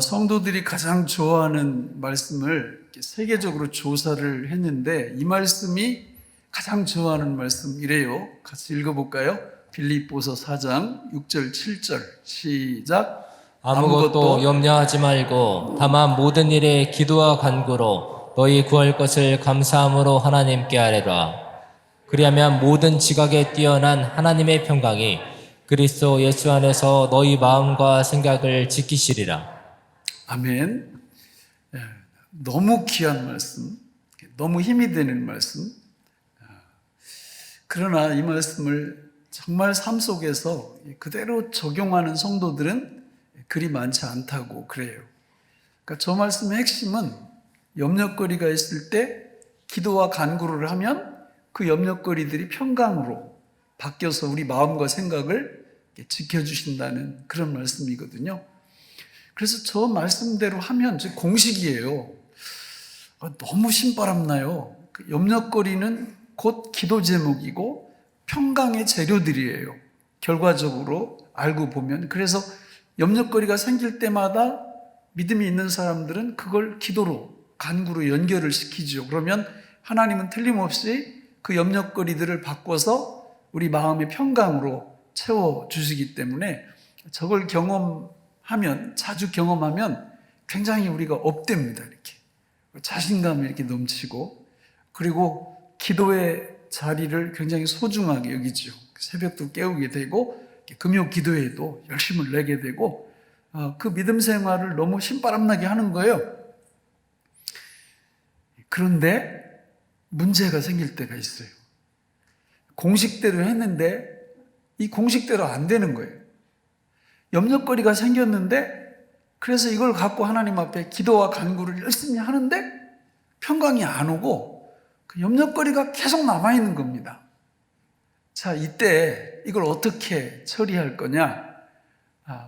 성도들이 가장 좋아하는 말씀을 세계적으로 조사를 했는데 이 말씀이 가장 좋아하는 말씀이래요. 같이 읽어볼까요? 빌립보서 4장 6절 7절 시작. 아무것도 염려하지 말고 다만 모든 일에 기도와 간구로 너희 구할 것을 감사함으로 하나님께 아뢰라. 그리하면 모든 지각에 뛰어난 하나님의 평강이 그리스도 예수 안에서 너희 마음과 생각을 지키시리라. 아멘. 너무 귀한 말씀, 너무 힘이 되는 말씀. 그러나 이 말씀을 정말 삶 속에서 그대로 적용하는 성도들은 그리 많지 않다고 그래요. 그러니까 저 말씀의 핵심은 염려거리가 있을 때 기도와 간구를 하면 그 염려거리들이 평강으로 바뀌어서 우리 마음과 생각을 지켜주신다는 그런 말씀이거든요. 그래서 저 말씀대로 하면 공식이에요. 너무 신바람 나요. 염려거리는 곧 기도 제목이고 평강의 재료들이에요. 결과적으로 알고 보면. 그래서 염려거리가 생길 때마다 믿음이 있는 사람들은 그걸 기도로, 간구로 연결을 시키죠. 그러면 하나님은 틀림없이 그 염려거리들을 바꿔서 우리 마음의 평강으로 채워주시기 때문에 저걸 경험하면, 자주 경험하면 굉장히 우리가 업됩니다. 이렇게. 자신감이 이렇게 넘치고, 그리고 기도의 자리를 굉장히 소중하게 여기죠. 새벽도 깨우게 되고, 금요 기도에도 열심을 내게 되고, 그 믿음 생활을 너무 신바람나게 하는 거예요. 그런데 문제가 생길 때가 있어요. 공식대로 했는데 이 공식대로 안 되는 거예요. 염려거리가 생겼는데 그래서 이걸 갖고 하나님 앞에 기도와 간구를 열심히 하는데 평강이 안 오고 그 염려거리가 계속 남아있는 겁니다. 자, 이때 이걸 어떻게 처리할 거냐?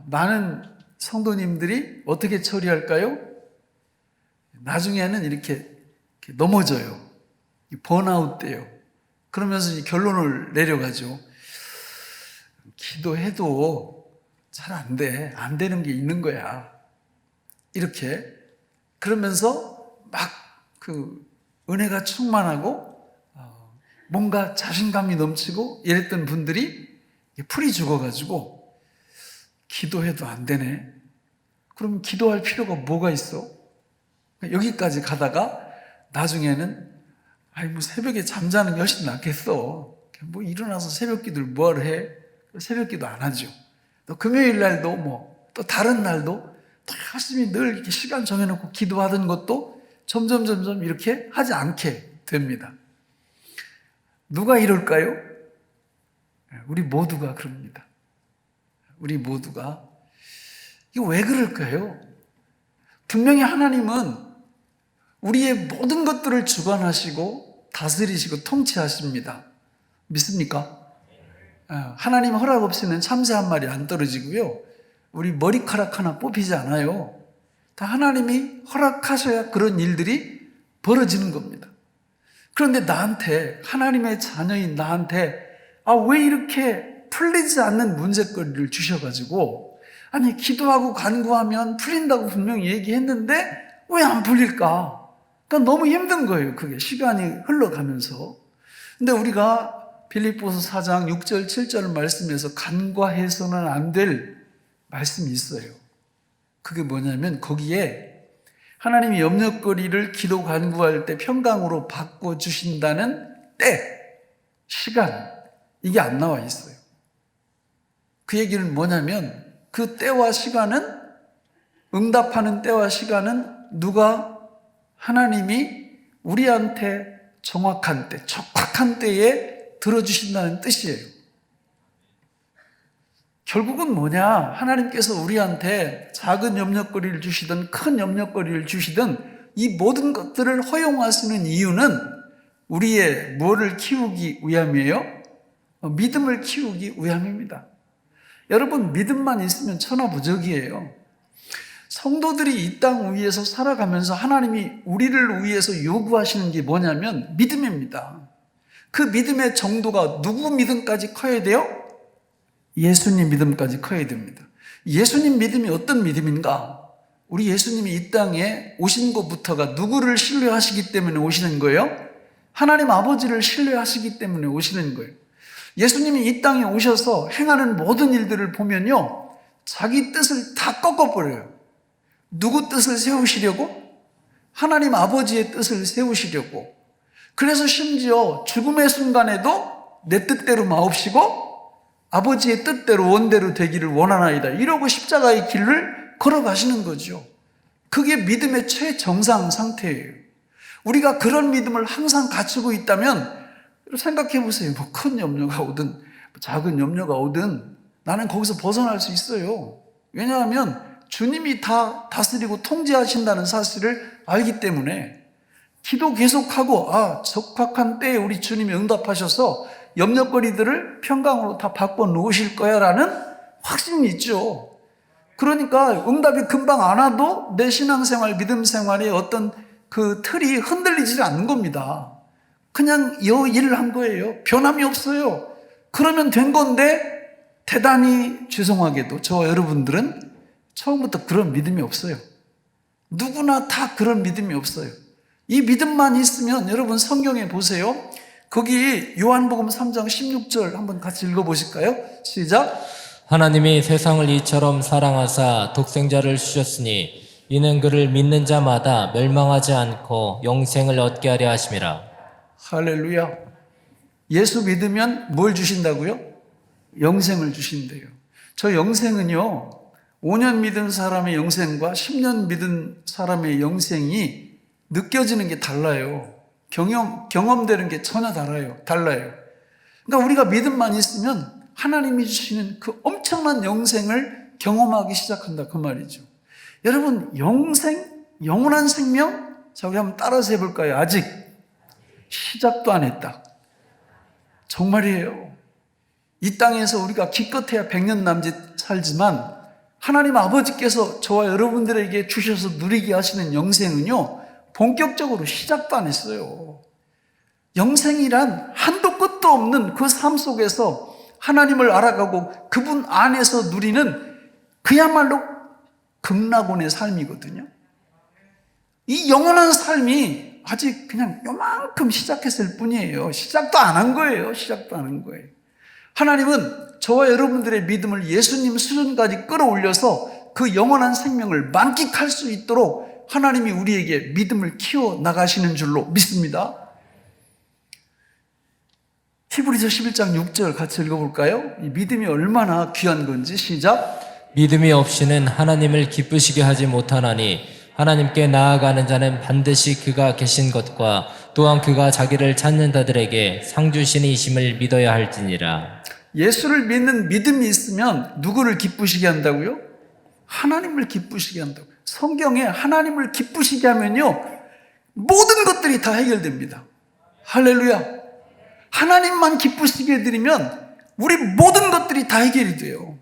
많은 성도님들이 어떻게 처리할까요? 나중에는 이렇게 넘어져요. 번아웃 돼요. 그러면서 결론을 내려가죠. 기도해도 잘 안 돼. 안 되는 게 있는 거야. 이렇게. 그러면서 막 은혜가 충만하고 뭔가 자신감이 넘치고 이랬던 분들이 풀이 죽어가지고 기도해도 안 되네. 그럼 기도할 필요가 뭐가 있어? 여기까지 가다가 나중에는 뭐 새벽에 잠자는 게 훨씬 낫겠어. 뭐 일어나서 새벽 기도를 뭐하러 해? 새벽 기도 안 하죠. 또 금요일 날도 또 다른 날도 또 열심히 늘 이렇게 시간 정해놓고 기도하던 것도 점점 이렇게 하지 않게 됩니다. 누가 이럴까요? 우리 모두가 그럽니다. 우리 모두가. 이거 왜 그럴까요? 분명히 하나님은 우리의 모든 것들을 주관하시고 다스리시고 통치하십니다. 믿습니까? 하나님 허락 없이는 참새 한 마리 안 떨어지고요. 우리 머리카락 하나 뽑히지 않아요. 다 하나님이 허락하셔야 그런 일들이 벌어지는 겁니다. 그런데 나한테, 하나님의 자녀인 나한테 왜 이렇게 풀리지 않는 문제거리를 주셔가지고 아니 기도하고 간구하면 풀린다고 분명히 얘기했는데 왜 안 풀릴까? 그러니까 너무 힘든 거예요. 그게 시간이 흘러가면서. 근데 우리가 빌립보서 4장 6절 7절 말씀에서 간과해서는 안 될 말씀이 있어요. 그게 뭐냐면 거기에 하나님이 염려거리를 기도 간구할 때 평강으로 바꿔주신다는 때, 시간, 이게 안 나와 있어요. 그 얘기는 뭐냐면 그 때와 시간은, 응답하는 때와 시간은 하나님이 우리한테 정확한 때, 적확한 때에 들어주신다는 뜻이에요. 결국은 뭐냐? 하나님께서 우리한테 작은 염려거리를 주시든 큰 염려거리를 주시든 이 모든 것들을 허용하시는 이유는 우리의 뭐를 키우기 위함이에요? 믿음을 키우기 위함입니다. 여러분, 믿음만 있으면 천하무적이에요. 성도들이 이 땅 위에서 살아가면서 하나님이 우리를 위해서 요구하시는 게 뭐냐면 믿음입니다. 그 믿음의 정도가 누구 믿음까지 커야 돼요? 예수님 믿음까지 커야 됩니다. 예수님 믿음이 어떤 믿음인가? 우리 예수님이 이 땅에 오신 것부터가 누구를 신뢰하시기 때문에 오시는 거예요? 하나님 아버지를 신뢰하시기 때문에 오시는 거예요. 예수님이 이 땅에 오셔서 행하는 모든 일들을 보면요, 자기 뜻을 다 꺾어버려요. 누구 뜻을 세우시려고? 하나님 아버지의 뜻을 세우시려고. 그래서 심지어 죽음의 순간에도 내 뜻대로 마옵시고 아버지의 뜻대로 원대로 되기를 원하나이다, 이러고 십자가의 길을 걸어가시는 거죠. 그게 믿음의 최정상 상태예요. 우리가 그런 믿음을 항상 갖추고 있다면 생각해 보세요. 뭐 큰 염려가 오든 작은 염려가 오든 나는 거기서 벗어날 수 있어요. 왜냐하면 주님이 다 다스리고 통제하신다는 사실을 알기 때문에, 기도 계속하고 적확한 때에 우리 주님이 응답하셔서 염려거리들을 평강으로 다 바꿔 놓으실 거야 라는 확신이 있죠. 그러니까 응답이 금방 안 와도 내 신앙생활, 믿음생활의 어떤 그 틀이 흔들리지 않는 겁니다. 그냥 이 일을 한 거예요. 변함이 없어요. 그러면 된 건데, 대단히 죄송하게도 저와 여러분들은 처음부터 그런 믿음이 없어요. 누구나 다 그런 믿음이 없어요. 이 믿음만 있으면, 여러분 성경에 보세요. 거기 요한복음 3장 16절 한번 같이 읽어보실까요? 시작. 하나님이 세상을 이처럼 사랑하사 독생자를 주셨으니 이는 그를 믿는 자마다 멸망하지 않고 영생을 얻게 하려 하심이라. 할렐루야. 예수 믿으면 뭘 주신다고요? 영생을 주신대요. 저 영생은요, 5년 믿은 사람의 영생과 10년 믿은 사람의 영생이 느껴지는 게 달라요. 경험되는 게 전혀 달라요. 그러니까 우리가 믿음만 있으면 하나님이 주시는 그 엄청난 영생을 경험하기 시작한다, 그 말이죠. 여러분, 영생, 영원한 생명, 자, 우리 한번 따라서 해볼까요? 아직 시작도 안 했다. 정말이에요. 이 땅에서 우리가 기껏해야 100년 남짓 살지만 하나님 아버지께서 저와 여러분들에게 주셔서 누리게 하시는 영생은요, 본격적으로 시작도 안 했어요. 영생이란 한도 끝도 없는 그 삶 속에서 하나님을 알아가고 그분 안에서 누리는 그야말로 극락원의 삶이거든요. 이 영원한 삶이 아직 그냥 요만큼 시작했을 뿐이에요. 시작도 안 한 거예요. 하나님은 저와 여러분들의 믿음을 예수님 수준까지 끌어올려서 그 영원한 생명을 만끽할 수 있도록 하나님이 우리에게 믿음을 키워 나가시는 줄로 믿습니다. 히브리서 11장 6절 같이 읽어볼까요? 이 믿음이 얼마나 귀한 건지. 시작. 믿음이 없이는 하나님을 기쁘시게 하지 못하나니 하나님께 나아가는 자는 반드시 그가 계신 것과 또한 그가 자기를 찾는 자들에게 상 주시니심을 믿어야 할지니라. 예수를 믿는 믿음이 있으면 누구를 기쁘시게 한다고요? 하나님을 기쁘시게 한다고. 성경에 하나님을 기쁘시게 하면요, 모든 것들이 다 해결됩니다. 할렐루야. 하나님만 기쁘시게 해드리면 우리 모든 것들이 다 해결이 돼요.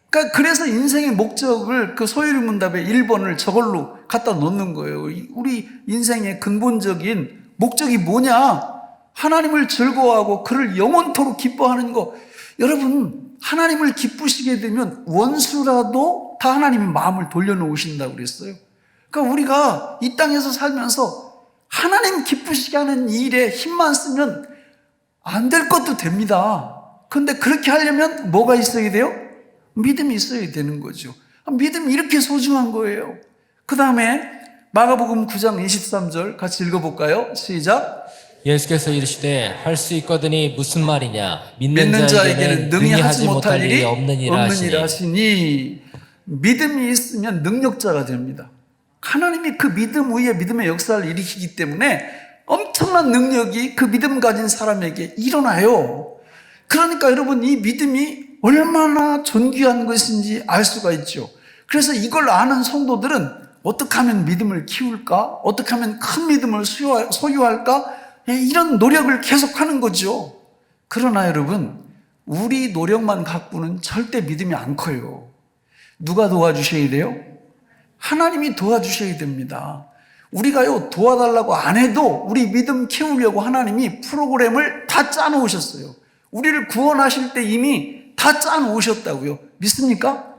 그러니까 그래서 인생의 목적을 그 소유문답의 1번을 저걸로 갖다 놓는 거예요. 우리 인생의 근본적인 목적이 뭐냐? 하나님을 즐거워하고 그를 영원토록 기뻐하는 거. 여러분, 하나님을 기쁘시게 되면 원수라도 다 하나님의 마음을 돌려놓으신다고 그랬어요. 그러니까 우리가 이 땅에서 살면서 하나님 기쁘시게 하는 일에 힘만 쓰면 안 될 것도 됩니다. 그런데 그렇게 하려면 뭐가 있어야 돼요? 믿음이 있어야 되는 거죠. 믿음이 이렇게 소중한 거예요. 그 다음에 마가복음 9장 23절 같이 읽어볼까요? 시작. 예수께서 이르시되 할 수 있거든이 무슨 말이냐. 믿는 자에게는 능히 하지 못할 일이 없느니라 하시니. 믿음이 있으면 능력자가 됩니다. 하나님이 그 믿음 위에 믿음의 역사를 일으키기 때문에 엄청난 능력이 그 믿음 가진 사람에게 일어나요. 그러니까 여러분, 이 믿음이 얼마나 존귀한 것인지 알 수가 있죠. 그래서 이걸 아는 성도들은 어떻게 하면 믿음을 키울까? 어떻게 하면 큰 믿음을 소유할까? 이런 노력을 계속하는 거죠. 그러나 여러분, 우리 노력만 갖고는 절대 믿음이 안 커요. 누가 도와주셔야 돼요? 하나님이 도와주셔야 됩니다. 우리가요, 도와달라고 안 해도 우리 믿음 키우려고 하나님이 프로그램을 다 짜놓으셨어요. 우리를 구원하실 때 이미 다 짜놓으셨다고요. 믿습니까?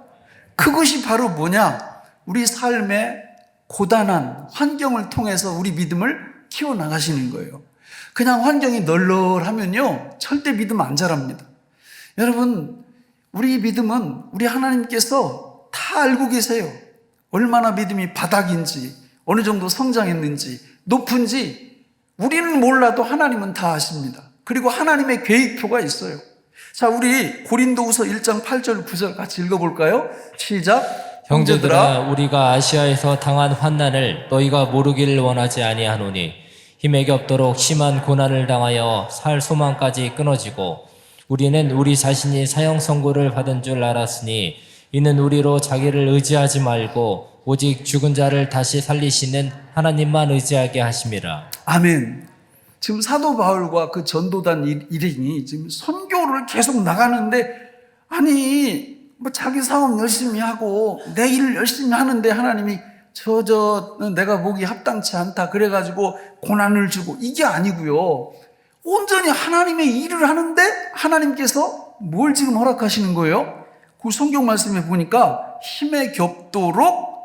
그것이 바로 뭐냐? 우리 삶의 고단한 환경을 통해서 우리 믿음을 키워나가시는 거예요. 그냥 환경이 널널하면요, 절대 믿음 안 자랍니다. 여러분, 우리 믿음은 우리 하나님께서 다 알고 계세요. 얼마나 믿음이 바닥인지, 어느 정도 성장했는지, 높은지 우리는 몰라도 하나님은 다 아십니다. 그리고 하나님의 계획표가 있어요. 자, 우리 고린도후서 1장 8절 9절 같이 읽어볼까요? 시작. 형제들아, 우리가 아시아에서 당한 환난을 너희가 모르기를 원하지 아니하노니 힘에게 없도록 심한 고난을 당하여 살 소망까지 끊어지고 우리는 우리 자신이 사형 선고를 받은 줄 알았으니 이는 우리로 자기를 의지하지 말고 오직 죽은 자를 다시 살리시는 하나님만 의지하게 하심이라. 아멘. 지금 사도 바울과 그 전도단 일행이 지금 선교를 계속 나가는데, 아니 뭐 자기 사업 열심히 하고 내 일을 열심히 하는데 하나님이 내가 보기 합당치 않다 그래가지고 고난을 주고, 이게 아니고요. 온전히 하나님의 일을 하는데 하나님께서 뭘 지금 허락하시는 거예요? 그 성경 말씀에 보니까 힘에 겹도록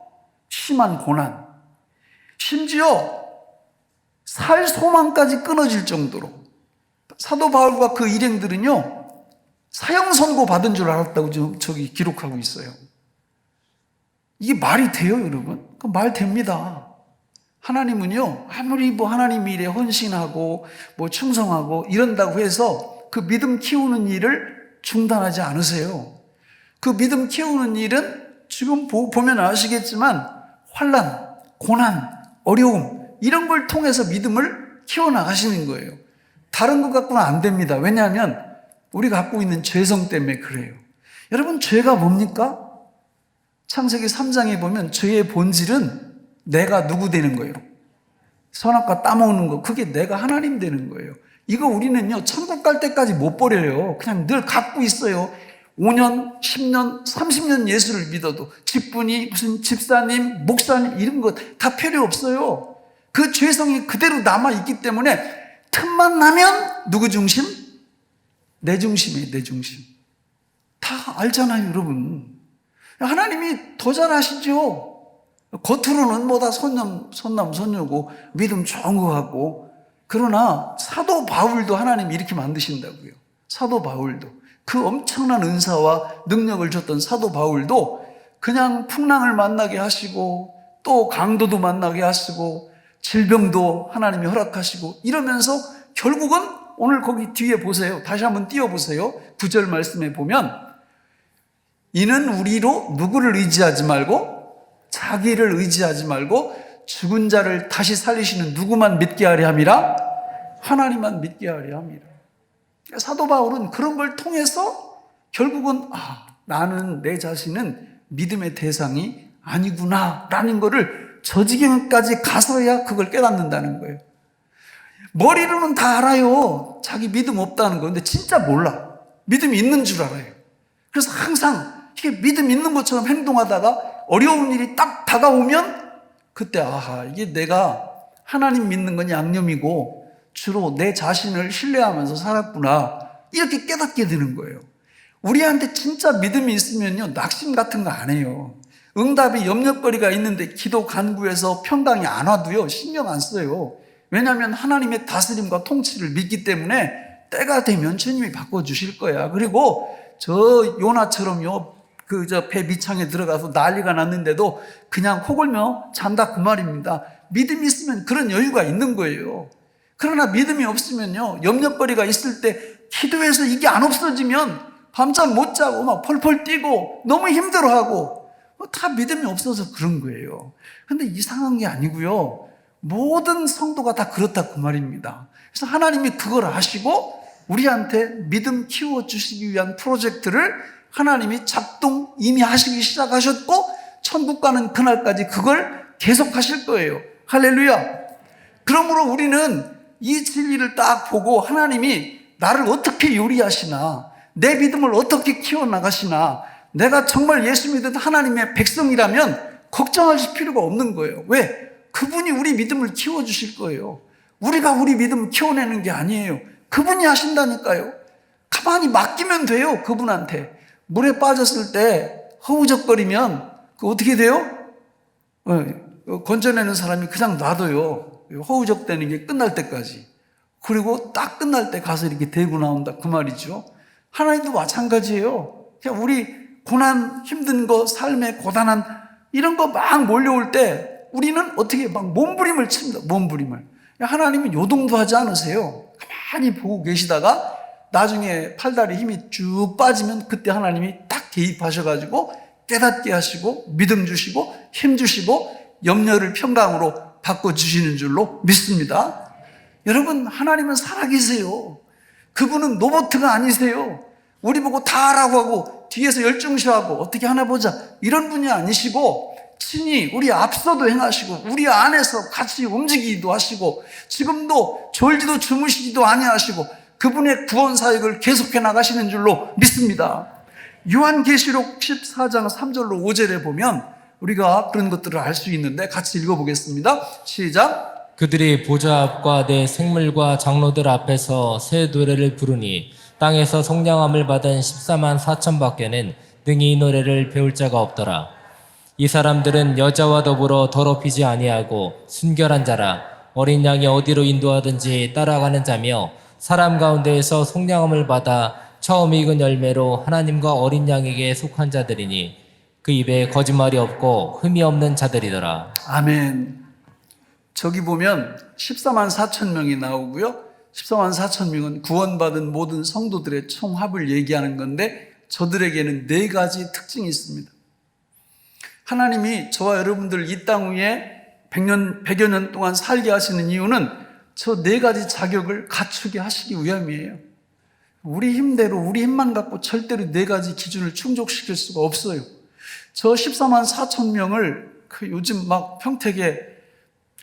심한 고난, 심지어 살 소망까지 끊어질 정도로. 사도 바울과 그 일행들은요, 사형 선고 받은 줄 알았다고 저기 기록하고 있어요. 이게 말이 돼요, 여러분? 그 말 됩니다. 하나님은요, 아무리 뭐 하나님 일에 헌신하고 뭐 충성하고 이런다고 해서 그 믿음 키우는 일을 중단하지 않으세요. 그 믿음 키우는 일은 지금 보면 아시겠지만 환난, 고난, 어려움 이런 걸 통해서 믿음을 키워나가시는 거예요. 다른 것 갖고는 안 됩니다. 왜냐하면 우리가 갖고 있는 죄성 때문에 그래요. 여러분, 죄가 뭡니까? 창세기 3장에 보면 죄의 본질은 내가 누구 되는 거예요? 선악과 따먹는 거, 그게 내가 하나님 되는 거예요. 이거 우리는요, 천국 갈 때까지 못 버려요. 그냥 늘 갖고 있어요. 5년, 10년, 30년 예수를 믿어도 직분이 무슨 집사님, 목사님 이런 거 다 필요 없어요. 그 죄성이 그대로 남아있기 때문에 틈만 나면 누구 중심? 내 중심이에요, 내 중심. 다 알잖아요, 여러분. 하나님이 더 잘 아시죠? 겉으로는 뭐 다 선남선녀고 믿음 좋은 거 같고, 그러나 사도 바울도 하나님이 이렇게 만드신다고요. 사도 바울도 그 엄청난 은사와 능력을 줬던 사도 바울도 그냥 풍랑을 만나게 하시고 또 강도도 만나게 하시고 질병도 하나님이 허락하시고 이러면서 결국은 오늘 거기 뒤에 보세요. 다시 한번 띄워보세요. 9절 말씀에 보면 이는 우리로 누구를 의지하지 말고 자기를 의지하지 말고 죽은 자를 다시 살리시는 누구만 믿게 하려 함이라? 하나님만 믿게 하려 함이라. 사도 바울은 그런 걸 통해서 결국은 나는 내 자신은 믿음의 대상이 아니구나 라는 거를 저 지경까지 가서야 그걸 깨닫는다는 거예요. 머리로는 다 알아요. 자기 믿음 없다는 거. 근데 진짜 몰라. 믿음이 있는 줄 알아요. 그래서 항상 이게 믿음 있는 것처럼 행동하다가 어려운 일이 딱 다가오면 그때 이게 내가 하나님 믿는 건 양념이고 주로 내 자신을 신뢰하면서 살았구나 이렇게 깨닫게 되는 거예요. 우리한테 진짜 믿음이 있으면요, 낙심 같은 거 안 해요. 응답이 염려거리가 있는데 기도 간구해서 평강이 안 와도요 신경 안 써요. 왜냐하면 하나님의 다스림과 통치를 믿기 때문에 때가 되면 주님이 바꿔주실 거야. 그리고 저 요나처럼요, 배 밑창에 들어가서 난리가 났는데도 그냥 코 골며 잔다 그 말입니다. 믿음이 있으면 그런 여유가 있는 거예요. 그러나 믿음이 없으면요, 염려거리가 있을 때 기도해서 이게 안 없어지면 밤잠 못 자고 막 펄펄 뛰고 너무 힘들어하고 다 믿음이 없어서 그런 거예요. 근데 이상한 게 아니고요, 모든 성도가 다 그렇다 그 말입니다. 그래서 하나님이 그걸 아시고 우리한테 믿음 키워주시기 위한 프로젝트를 하나님이 작동 이미 하시기 시작하셨고 천국 가는 그날까지 그걸 계속 하실 거예요. 할렐루야. 그러므로 우리는 이 진리를 딱 보고 하나님이 나를 어떻게 요리하시나, 내 믿음을 어떻게 키워나가시나, 내가 정말 예수 믿은 하나님의 백성이라면 걱정하실 필요가 없는 거예요. 왜? 그분이 우리 믿음을 키워주실 거예요. 우리가 우리 믿음을 키워내는 게 아니에요. 그분이 하신다니까요. 가만히 맡기면 돼요. 그분한테. 물에 빠졌을 때 허우적거리면 어떻게 돼요? 건져내는 사람이 그냥 놔둬요. 허우적대는 게 끝날 때까지. 그리고 딱 끝날 때 가서 이렇게 대고 나온다 그 말이죠. 하나님도 마찬가지예요. 그냥 우리 고난, 힘든 거, 삶의 고단한 이런 거 막 몰려올 때 우리는 어떻게 막 몸부림을 칩니다. 몸부림을. 하나님은 요동도 하지 않으세요. 가만히 보고 계시다가 나중에 팔다리 힘이 쭉 빠지면 그때 하나님이 딱 개입하셔가지고 깨닫게 하시고 믿음 주시고 힘 주시고 염려를 평강으로 바꿔주시는 줄로 믿습니다. 여러분, 하나님은 살아계세요. 그분은 로봇가 아니세요. 우리 보고 다 하라고 하고 뒤에서 열중시하고 어떻게 하나 보자 이런 분이 아니시고 친히 우리 앞서도 행하시고 우리 안에서 같이 움직이기도 하시고 지금도 졸지도 주무시지도 아니하시고 그분의 구원 사역을 계속해 나가시는 줄로 믿습니다. 요한계시록 14장 3절로 5절에 보면 우리가 그런 것들을 알 수 있는데 같이 읽어보겠습니다. 시작. 그들이 보좌 앞과 내 생물과 장로들 앞에서 새 노래를 부르니 땅에서 속량함을 받은 14만 4천 밖에는 능히 이 노래를 배울 자가 없더라. 이 사람들은 여자와 더불어 더럽히지 아니하고 순결한 자라. 어린 양이 어디로 인도하든지 따라가는 자며 사람 가운데에서 속량함을 받아 처음 익은 열매로 하나님과 어린 양에게 속한 자들이니 그 입에 거짓말이 없고 흠이 없는 자들이더라. 아멘. 저기 보면 14만 4천 명이 나오고요. 14만 4천 명은 구원받은 모든 성도들의 총합을 얘기하는 건데 저들에게는 네 가지 특징이 있습니다. 하나님이 저와 여러분들 이 땅 위에 100여 년 동안 살게 하시는 이유는 저 네 가지 자격을 갖추게 하시기 위함이에요. 우리 힘대로 우리 힘만 갖고 절대로 네 가지 기준을 충족시킬 수가 없어요. 저 14만 4천 명을 요즘 막 평택에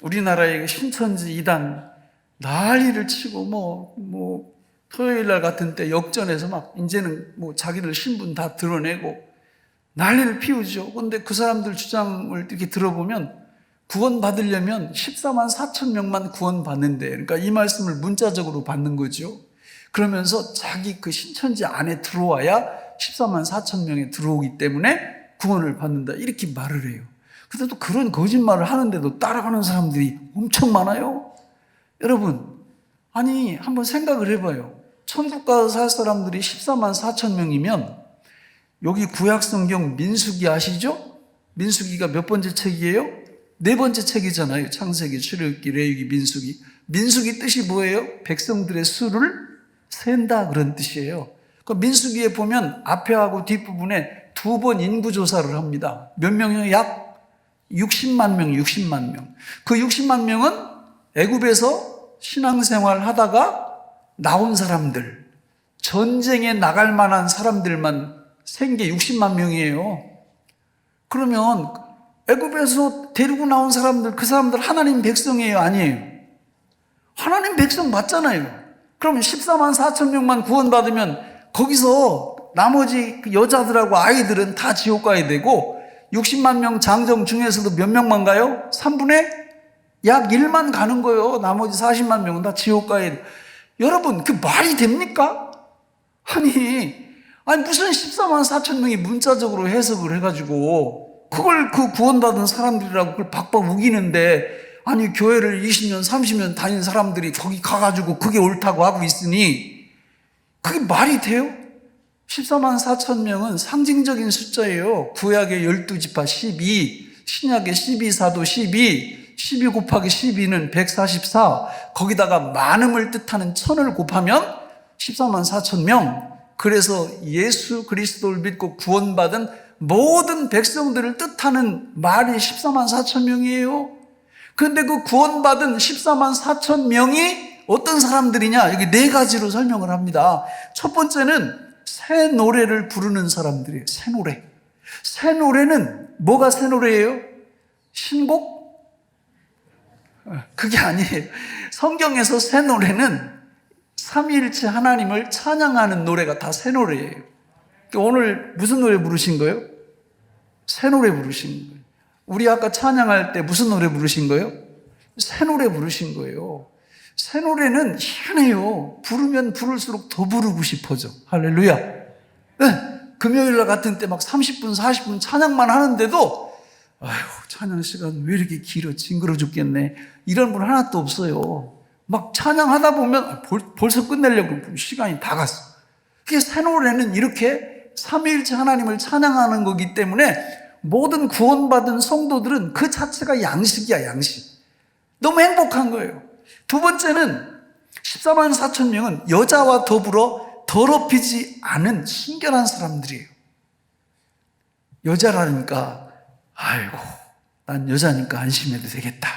우리나라의 신천지 이단 난리를 치고 토요일 날 같은 때 역전해서 막 이제는 자기들 신분 다 드러내고 난리를 피우죠. 그런데 그 사람들 주장을 이렇게 들어보면 구원 받으려면 14만 4천 명만 구원 받는데, 그러니까 이 말씀을 문자적으로 받는 거죠. 그러면서 자기 그 신천지 안에 들어와야 14만 4천 명에 들어오기 때문에 구원을 받는다 이렇게 말을 해요. 그런데 또 그런 거짓말을 하는데도 따라가는 사람들이 엄청 많아요. 여러분, 아니 한번 생각을 해봐요. 천국 가서 살 사람들이 14만 4천 명이면 여기 구약성경 민수기 아시죠? 민수기가 몇 번째 책이에요? 네 번째 책이잖아요. 창세기, 출애굽기, 레위기, 민수기. 민수기 뜻이 뭐예요? 백성들의 수를 센다 그런 뜻이에요. 그 민수기에 보면 앞에하고 뒷부분에 두 번 인구조사를 합니다. 몇 명이요? 약 60만 명, 60만 명. 그 60만 명은 애굽에서 신앙생활 하다가 나온 사람들, 전쟁에 나갈 만한 사람들만 생계 60만 명이에요. 그러면 애굽에서 데리고 나온 사람들, 그 사람들 하나님 백성이에요? 아니에요? 하나님 백성 맞잖아요. 그러면 14만 4천 명만 구원받으면 거기서 나머지 여자들하고 아이들은 다 지옥 가야 되고 60만 명 장정 중에서도 몇 명만 가요? 3분의 약 1만 가는 거예요. 나머지 40만 명은 다 지옥 가야 돼요. 여러분, 그 말이 됩니까? 아니 무슨 14만 4천 명이 문자적으로 해석을 해가지고 그걸 그 구원받은 사람들이라고 그걸 박박 우기는데, 아니 교회를 20년 30년 다닌 사람들이 거기 가가지고 그게 옳다고 하고 있으니 그게 말이 돼요? 14만 4천 명은 상징적인 숫자예요. 구약의 12지파 12, 신약의 12사도 12, 12 곱하기 12는 144, 거기다가 많음을 뜻하는 1000을 곱하면 14만 4천 명. 그래서 예수 그리스도를 믿고 구원받은 모든 백성들을 뜻하는 말이 14만 4천 명이에요. 그런데 그 구원받은 14만 4천 명이 어떤 사람들이냐? 여기 네 가지로 설명을 합니다. 첫 번째는 새 노래를 부르는 사람들이에요. 새 노래. 새 노래는 뭐가 새 노래예요? 신곡? 그게 아니에요. 성경에서 새 노래는 삼위일체 하나님을 찬양하는 노래가 다 새 노래예요. 오늘 무슨 노래 부르신 거예요? 새 노래 부르신 거예요. 우리 아까 찬양할 때 무슨 노래 부르신 거예요? 새 노래 부르신 거예요. 새 노래는 희한해요. 부르면 부를수록 더 부르고 싶어져. 할렐루야. 네. 금요일날 같은 때 막 30분, 40분 찬양만 하는데도 아휴, 찬양 시간 왜 이렇게 길어? 징그러 죽겠네. 이런 분 하나도 없어요. 막 찬양하다 보면 벌써 끝내려고 시간이 다 갔어. 그게 새 노래는 이렇게 삼위일체 하나님을 찬양하는 거기 때문에 모든 구원받은 성도들은 그 자체가 양식이야, 양식. 너무 행복한 거예요. 두 번째는 14만 4천 명은 여자와 더불어 더럽히지 않은 순결한 사람들이에요. 여자라니까 아이고 난 여자니까 안심해도 되겠다.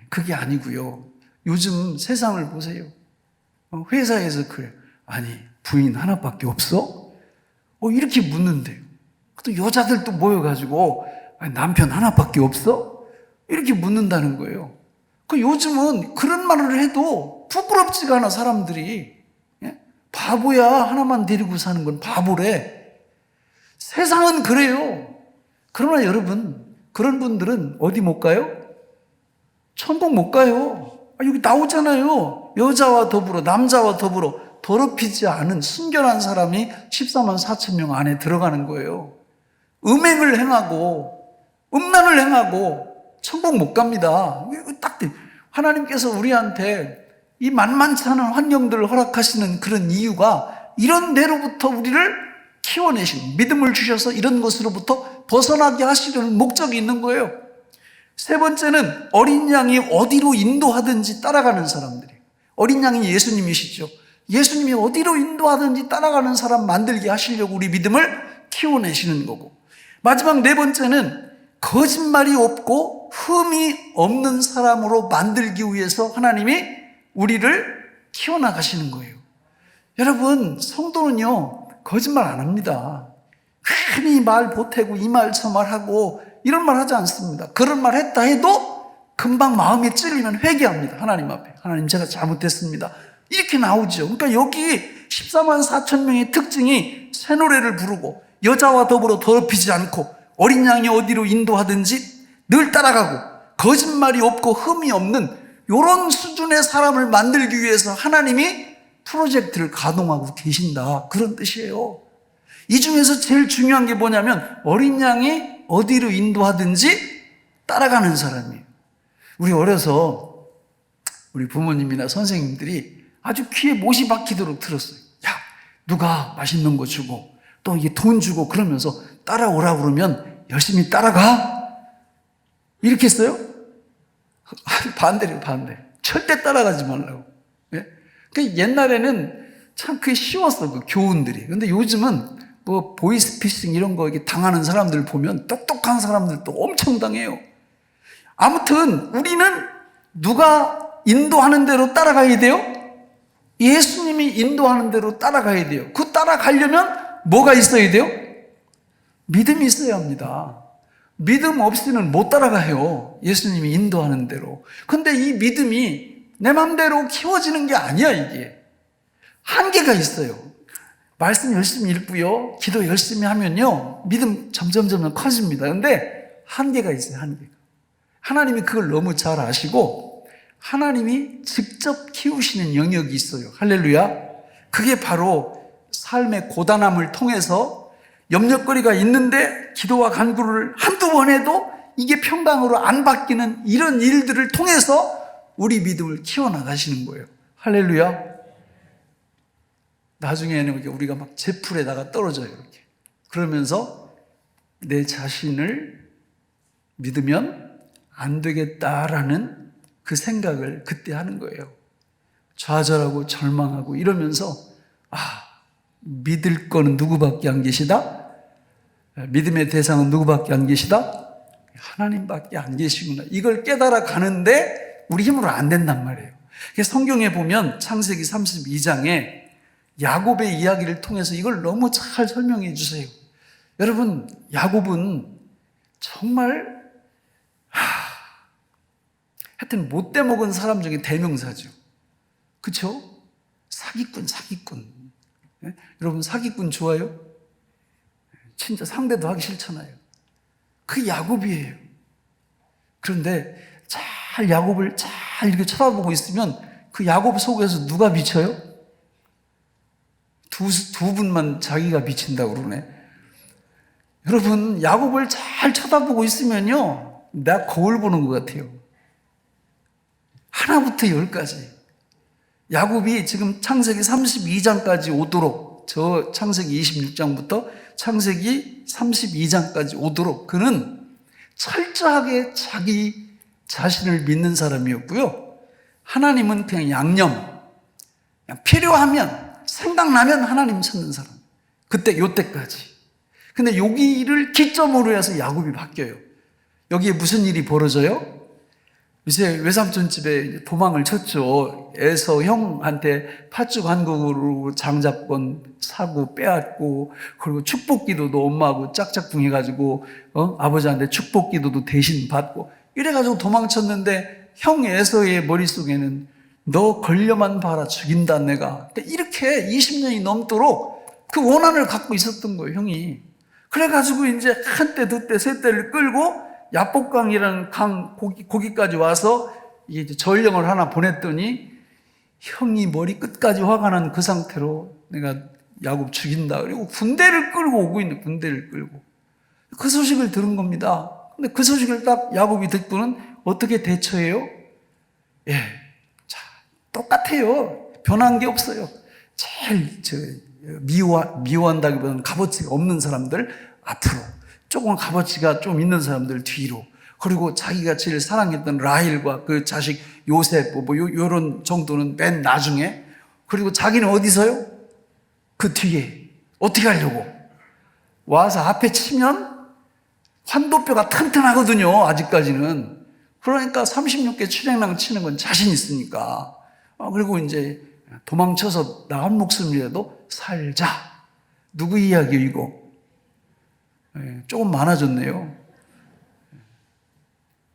그게 아니고요. 요즘 세상을 보세요. 회사에서 그래요. 아니 부인 하나밖에 없어? 이렇게 묻는데요. 또 여자들도 모여가지고 아니, 남편 하나밖에 없어? 이렇게 묻는다는 거예요. 요즘은 그런 말을 해도 부끄럽지가 않아 사람들이. 바보야 하나만 데리고 사는 건 바보래. 세상은 그래요. 그러나 여러분 그런 분들은 어디 못 가요? 천국 못 가요. 여기 나오잖아요. 여자와 더불어 남자와 더불어 더럽히지 않은 순결한 사람이 14만 4천 명 안에 들어가는 거예요. 음행을 행하고 음란을 행하고 천국 못 갑니다. 딱 하나님께서 우리한테 이 만만치 않은 환경들을 허락하시는 그런 이유가 이런 데로부터 우리를 키워내신 믿음을 주셔서 이런 것으로부터 벗어나게 하시려는 목적이 있는 거예요. 세 번째는 어린 양이 어디로 인도하든지 따라가는 사람들이에요. 어린 양이 예수님이시죠. 예수님이 어디로 인도하든지 따라가는 사람 만들게 하시려고 우리 믿음을 키워내시는 거고, 마지막 네 번째는 거짓말이 없고 흠이 없는 사람으로 만들기 위해서 하나님이 우리를 키워나가시는 거예요. 여러분 성도는요 거짓말 안 합니다. 흔히 말 보태고 이 말 저 말하고 이런 말 하지 않습니다. 그런 말 했다 해도 금방 마음에 찔리면 회개합니다. 하나님 앞에. 하나님 제가 잘못했습니다. 이렇게 나오죠. 그러니까 여기 14만 4천 명의 특징이 새 노래를 부르고 여자와 더불어 더럽히지 않고 어린 양이 어디로 인도하든지 늘 따라가고 거짓말이 없고 흠이 없는 이런 수준의 사람을 만들기 위해서 하나님이 프로젝트를 가동하고 계신다. 그런 뜻이에요. 이 중에서 제일 중요한 게 뭐냐면 어린 양이 어디로 인도하든지 따라가는 사람이에요. 우리 어려서 우리 부모님이나 선생님들이 아주 귀에 못이 박히도록 들었어요. 야, 누가 맛있는 거 주고 또 이게 돈 주고 그러면서 따라오라고 그러면 열심히 따라가? 이렇게 했어요? 반대래요, 반대. 절대 따라가지 말라고. 예? 옛날에는 참 그게 쉬웠어, 그 교훈들이. 근데 요즘은 뭐 보이스피싱 이런 거 이렇게 당하는 사람들 보면 똑똑한 사람들도 엄청 당해요. 아무튼 우리는 누가 인도하는 대로 따라가야 돼요? 예수님이 인도하는 대로 따라가야 돼요. 그 따라가려면 뭐가 있어야 돼요? 믿음이 있어야 합니다. 믿음 없이는 못 따라가요. 예수님이 인도하는 대로. 근데 이 믿음이 내 맘대로 키워지는 게 아니야, 이게. 한계가 있어요. 말씀 열심히 읽고요. 기도 열심히 하면요. 믿음 점점 커집니다. 근데 한계가 있어요, 한계가. 하나님이 그걸 너무 잘 아시고 하나님이 직접 키우시는 영역이 있어요. 할렐루야. 그게 바로 삶의 고단함을 통해서 염려거리가 있는데 기도와 간구를 한두 번 해도 이게 평강으로 안 바뀌는 이런 일들을 통해서 우리 믿음을 키워나가시는 거예요. 할렐루야. 나중에는 우리가 막 제풀에다가 떨어져요. 이렇게. 그러면서 내 자신을 믿으면 안 되겠다라는 그 생각을 그때 하는 거예요. 좌절하고 절망하고 이러면서 믿을 거는 누구밖에 안 계시다? 믿음의 대상은 누구밖에 안 계시다? 하나님밖에 안 계시구나. 이걸 깨달아 가는데 우리 힘으로 안 된단 말이에요. 성경에 보면 창세기 32장에 야곱의 이야기를 통해서 이걸 너무 잘 설명해 주세요. 여러분, 야곱은 정말 하여튼 못돼 먹은 사람 중에 대명사죠. 그렇죠? 사기꾼. 네? 여러분 사기꾼 좋아요? 진짜 상대도 하기 싫잖아요. 그 야곱이에요. 그런데 잘 야곱을 잘 이렇게 쳐다보고 있으면 그 야곱 속에서 누가 비쳐요? 두 분만 자기가 비친다고 그러네. 여러분, 야곱을 잘 쳐다보고 있으면요, 내가 거울 보는 것 같아요. 하나부터 열까지. 야곱이 지금 창세기 32장까지 오도록, 저 창세기 26장부터 창세기 32장까지 오도록 그는 철저하게 자기 자신을 믿는 사람이었고요. 하나님은 그냥 양념, 그냥 필요하면, 생각나면 하나님 찾는 사람. 요때까지. 근데 여기를 기점으로 해서 야곱이 바뀌어요. 여기에 무슨 일이 벌어져요? 이제 외삼촌 집에 도망을 쳤죠. 에서 형한테 팥죽 한 그릇으로 장자권 사고 빼앗고, 그리고 축복기도도 엄마하고 짝짝꿍 해가지고 아버지한테 축복기도도 대신 받고 이래가지고 도망쳤는데, 형 에서의 머릿속에는 너 걸려만 봐라, 죽인다 내가. 이렇게 20년이 넘도록 그 원한을 갖고 있었던 거예요, 형이. 그래가지고 이제 한때 두때 세 때를 끌고 야복강이라는 강 거기까지 와서 이제 전령을 하나 보냈더니, 형이 머리 끝까지 화가 난 그 상태로 내가 야곱 죽인다. 그리고 군대를 끌고 오고 있는, 군대를 끌고. 그 소식을 들은 겁니다. 근데 그 소식을 딱 야곱이 듣고는 어떻게 대처해요? 예, 자, 똑같아요. 변한 게 없어요. 제일 미워한다기보다는 값어치가 없는 사람들 앞으로, 조금 값어치가 좀 있는 사람들 뒤로, 그리고 자기가 제일 사랑했던 라헬과 그 자식 요셉, 요런 정도는 맨 나중에, 그리고 자기는 어디서요? 그 뒤에. 어떻게 하려고? 와서 앞에 치면 환도뼈가 튼튼하거든요, 아직까지는. 그러니까 36개 출행랑 치는 건 자신 있으니까. 그리고 이제 도망쳐서 나 한 목숨이라도 살자. 누구 이야기요, 이거? 조금 많아졌네요.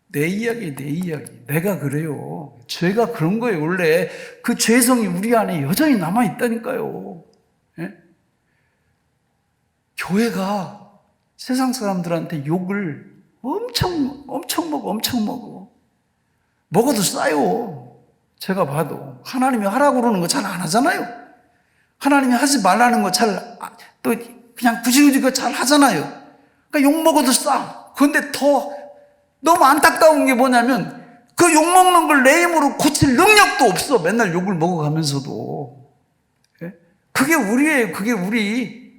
내 이야기, 내 이야기. 내가 그래요. 죄가 그런 거예요, 원래. 그 죄성이 우리 안에 여전히 남아있다니까요. 예? 교회가 세상 사람들한테 욕을 엄청 먹어. 먹어도 싸요. 제가 봐도. 하나님이 하라고 그러는 거 잘 안 하잖아요. 하나님이 하지 말라는 거 또 그냥 굳이 그거 잘 하잖아요. 그러니까 욕 먹어도 싸. 그런데 더 너무 안타까운 게 뭐냐면, 그 욕 먹는 걸 내 힘으로 고칠 능력도 없어. 맨날 욕을 먹어가면서도. 예? 그게 우리예요. 그게 우리.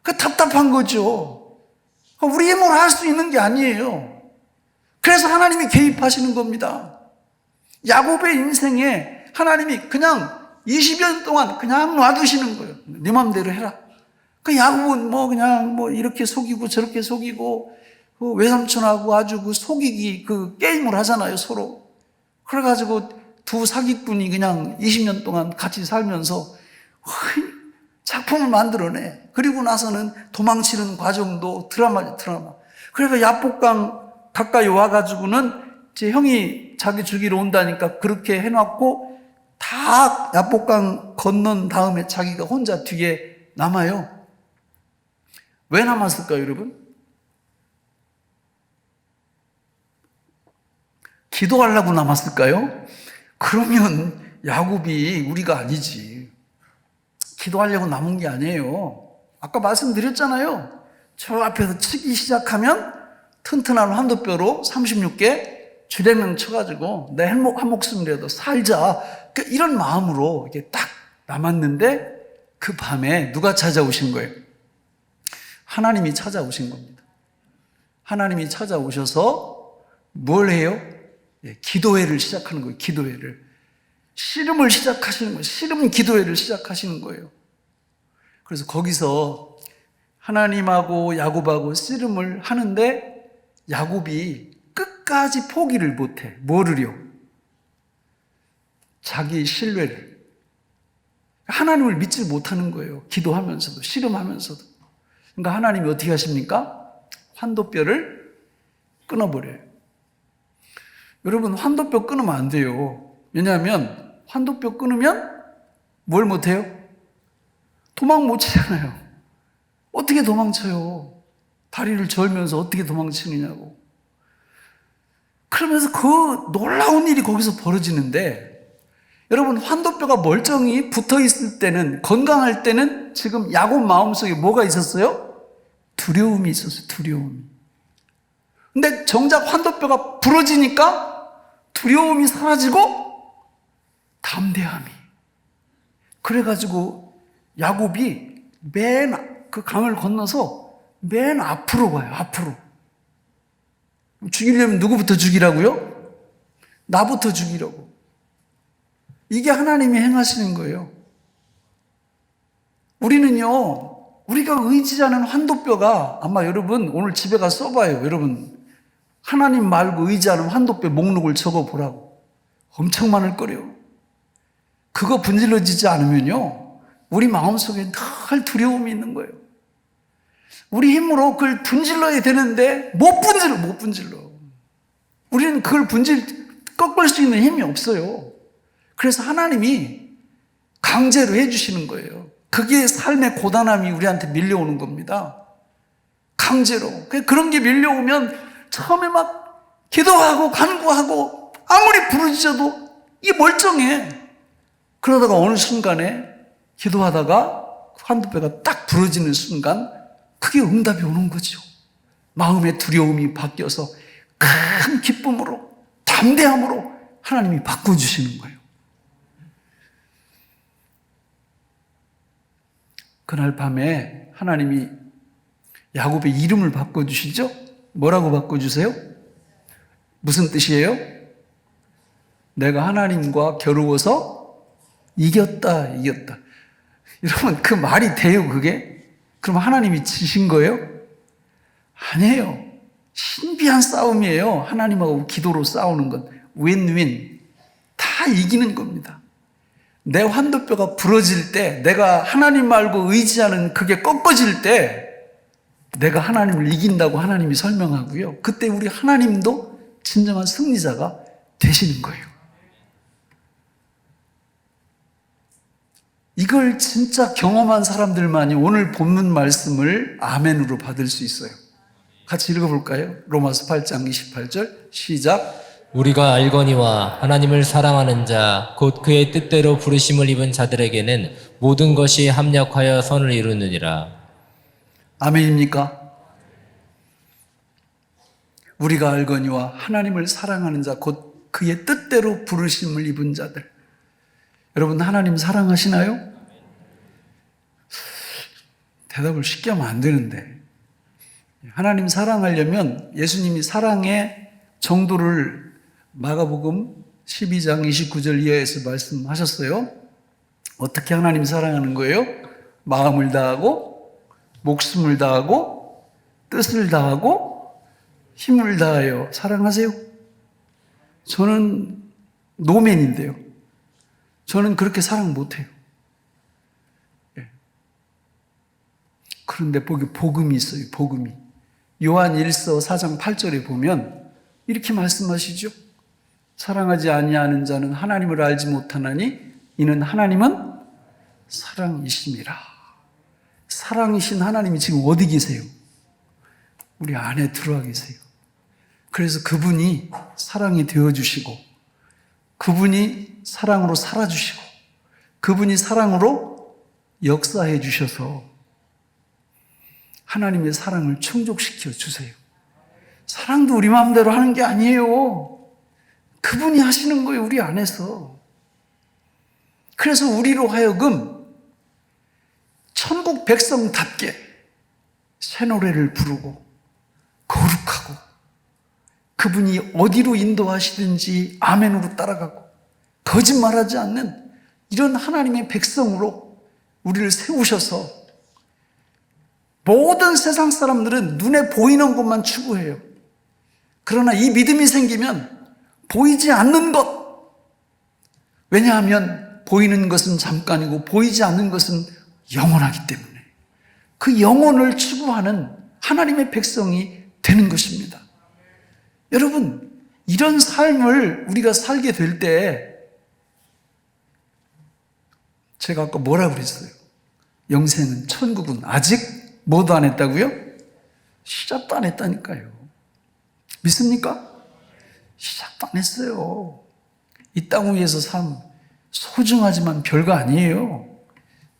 그 답답한 거죠. 우리 힘으로 할 수 있는 게 아니에요. 그래서 하나님이 개입하시는 겁니다. 야곱의 인생에 하나님이 그냥 20여 년 동안 그냥 놔두시는 거예요. 네 맘대로 해라. 그 야곱은 그냥 이렇게 속이고 저렇게 속이고, 그 외삼촌하고 아주 그 속이기 그 게임을 하잖아요, 서로. 그래가지고 두 사기꾼이 그냥 20년 동안 같이 살면서 작품을 만들어내. 그리고 나서는 도망치는 과정도 드라마죠, 드라마. 그래서 야복강 가까이 와가지고는 제 형이 자기 죽이러 온다니까 그렇게 해놨고, 다 야복강 건넌 다음에 자기가 혼자 뒤에 남아요. 왜 남았을까요, 여러분? 기도하려고 남았을까요? 그러면 야곱이 우리가 아니지. 기도하려고 남은 게 아니에요. 아까 말씀드렸잖아요. 저 앞에서 치기 시작하면 튼튼한 환도뼈로 36개 주랭랑 쳐가지고 내 한 목숨이라도 살자. 이런 마음으로 이게 딱 남았는데, 그 밤에 누가 찾아오신 거예요? 하나님이 찾아오신 겁니다. 하나님이 찾아오셔서 뭘 해요? 기도회를 시작하는 거예요. 기도회를. 씨름을 시작하시는 거예요. 씨름 기도회를 시작하시는 거예요. 그래서 거기서 하나님하고 야곱하고 씨름을 하는데, 야곱이 끝까지 포기를 못해. 뭐를요? 자기 신뢰를. 하나님을 믿지 못하는 거예요. 기도하면서도, 씨름하면서도. 그러니까 하나님이 어떻게 하십니까? 환도뼈를 끊어버려요. 여러분, 환도뼈 끊으면 안 돼요. 왜냐하면 환도뼈 끊으면 뭘 못해요? 도망 못 치잖아요. 어떻게 도망쳐요? 다리를 절면서 어떻게 도망치느냐고. 그러면서 그 놀라운 일이 거기서 벌어지는데, 여러분, 환도뼈가 멀쩡히 붙어 있을 때는, 건강할 때는 지금 야곱 마음속에 뭐가 있었어요? 두려움이 있었어요. 두려움이. 근데 정작 환도뼈가 부러지니까 두려움이 사라지고 담대함이. 그래가지고 야곱이 맨 그 강을 건너서 맨 앞으로 가요. 앞으로. 죽이려면 누구부터 죽이라고요? 나부터 죽이려고. 이게 하나님이 행하시는 거예요. 우리는요, 우리가 의지하는 환도뼈가 아마 여러분 오늘 집에 가서 써봐요. 여러분 하나님 말고 의지하는 환도뼈 목록을 적어보라고. 엄청 많을 거래요. 그거 분질러지지 않으면요, 우리 마음속에 늘 두려움이 있는 거예요. 우리 힘으로 그걸 분질러야 되는데 못 분질러. 우리는 그걸 꺾을 수 있는 힘이 없어요. 그래서 하나님이 강제로 해주시는 거예요. 그게 삶의 고단함이 우리한테 밀려오는 겁니다. 강제로. 그런 게 밀려오면 처음에 막 기도하고 간구하고 아무리 부르짖어도 이게 멀쩡해. 그러다가 어느 순간에 기도하다가 환도뼈가 딱 부러지는 순간 그게 응답이 오는 거죠. 마음의 두려움이 바뀌어서 큰 기쁨으로, 담대함으로 하나님이 바꿔주시는 거예요. 그날 밤에 하나님이 야곱의 이름을 바꿔주시죠? 뭐라고 바꿔주세요? 무슨 뜻이에요? 내가 하나님과 겨루어서 이겼다. 여러분, 그 말이 돼요, 그게? 그럼 하나님이 지신 거예요? 아니에요. 신비한 싸움이에요. 하나님하고 기도로 싸우는 건. 윈윈. 다 이기는 겁니다. 내 환도뼈가 부러질 때, 내가 하나님 말고 의지하는 그게 꺾어질 때, 내가 하나님을 이긴다고 하나님이 설명하고요. 그때 우리 하나님도 진정한 승리자가 되시는 거예요. 이걸 진짜 경험한 사람들만이 오늘 본문 말씀을 아멘으로 받을 수 있어요. 같이 읽어볼까요? 로마서 8장 28절 시작. 우리가 알거니와 하나님을 사랑하는 자 곧 그의 뜻대로 부르심을 입은 자들에게는 모든 것이 합력하여 선을 이루느니라. 아멘입니까? 우리가 알거니와 하나님을 사랑하는 자 곧 그의 뜻대로 부르심을 입은 자들. 여러분 하나님 사랑하시나요? 대답을 쉽게 하면 안 되는데, 하나님 사랑하려면 예수님이 사랑의 정도를 마가복음 12장 29절 이하에서 말씀하셨어요. 어떻게 하나님 사랑하는 거예요? 마음을 다하고 목숨을 다하고 뜻을 다하고 힘을 다하여 사랑하세요. 저는 노맨인데요, 저는 그렇게 사랑 못해요. 그런데 거기 복음이 있어요. 복음이. 요한 1서 4장 8절에 보면 이렇게 말씀하시죠. 사랑하지 아니하는 자는 하나님을 알지 못하나니 이는 하나님은 사랑이심이라. 사랑이신 하나님이 지금 어디 계세요? 우리 안에 들어와 계세요. 그래서 그분이 사랑이 되어주시고, 그분이 사랑으로 살아주시고, 그분이 사랑으로 역사해 주셔서 하나님의 사랑을 충족시켜 주세요. 사랑도 우리 마음대로 하는 게 아니에요. 그분이 하시는 거예요, 우리 안에서. 그래서 우리로 하여금 천국 백성답게 새 노래를 부르고 거룩하고, 그분이 어디로 인도하시든지 아멘으로 따라가고 거짓말하지 않는 이런 하나님의 백성으로 우리를 세우셔서, 모든 세상 사람들은 눈에 보이는 것만 추구해요. 그러나 이 믿음이 생기면 보이지 않는 것, 왜냐하면 보이는 것은 잠깐이고 보이지 않는 것은 영원하기 때문에 그 영혼을 추구하는 하나님의 백성이 되는 것입니다. 여러분, 이런 삶을 우리가 살게 될 때, 제가 아까 뭐라고 그랬어요? 영생은, 천국은 아직 뭐도 안 했다고요? 시작도 안 했다니까요. 믿습니까? 시작도 안 했어요. 이 땅 위에서 삶 소중하지만 별거 아니에요.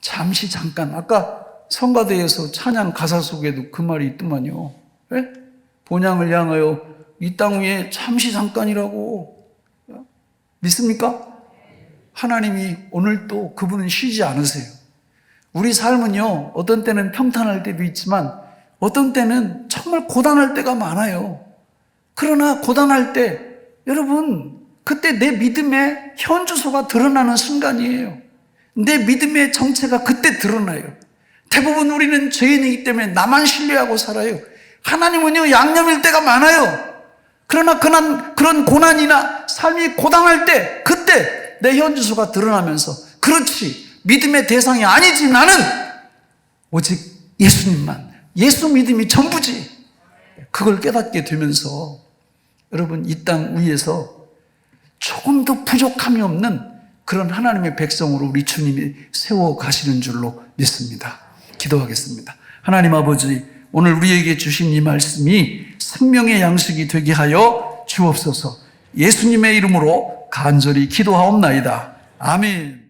잠시 잠깐, 아까 성가대에서 찬양 가사 속에도 그 말이 있더만요. 예? 본향을 향하여 이 땅 위에 잠시 잠깐이라고. 믿습니까? 하나님이 오늘 또 그분은 쉬지 않으세요. 우리 삶은요, 어떤 때는 평탄할 때도 있지만 어떤 때는 정말 고단할 때가 많아요. 그러나 고단할 때 여러분, 그때 내 믿음의 현주소가 드러나는 순간이에요. 내 믿음의 정체가 그때 드러나요. 대부분 우리는 죄인이기 때문에 나만 신뢰하고 살아요. 하나님은요, 양념일 때가 많아요. 그러나 그런 고난이나 삶이 고단할 때, 그때 내 현주소가 드러나면서, 그렇지, 믿음의 대상이 아니지, 나는 오직 예수님만, 예수 믿음이 전부지. 그걸 깨닫게 되면서 여러분, 이 땅 위에서 조금도 부족함이 없는 그런 하나님의 백성으로 우리 주님이 세워 가시는 줄로 믿습니다. 기도하겠습니다. 하나님 아버지, 오늘 우리에게 주신 이 말씀이 생명의 양식이 되게 하여 주옵소서. 예수님의 이름으로 간절히 기도하옵나이다. 아멘.